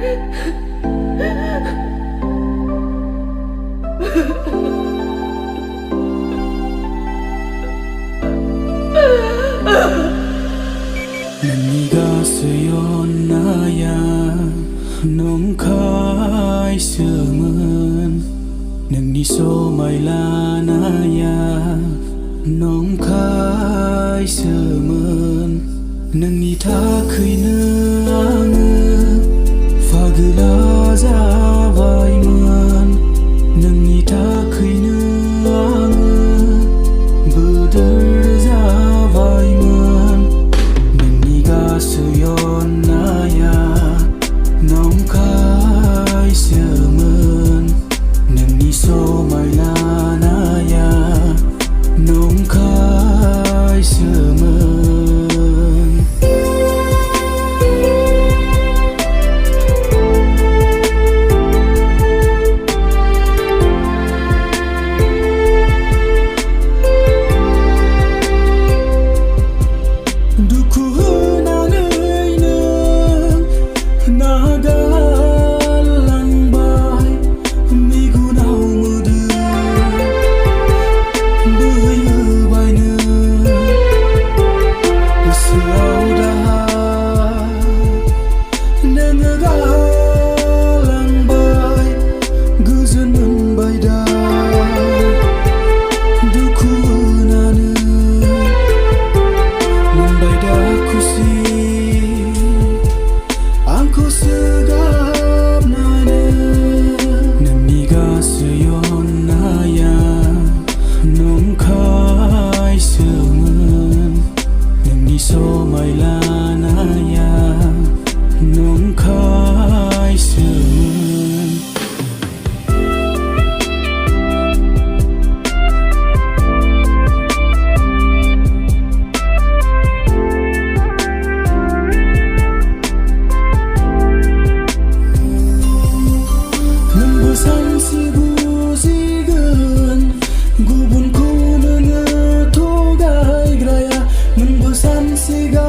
난 네가 쓰였나야 농카이 스문 능니 소마일라나야 농카이 스문 능니 다크이느 앙으 파글라 자바이문 능니 다크이느 앙으 부들 자바이문 능니가 쓰였나야 농카이 스문 능니 소마일라나야 농카이 스문 소마일라나야 농카이 스문 눈부산 쓰고 지근 구분 코는 토가이그라야 눈부산 쓰가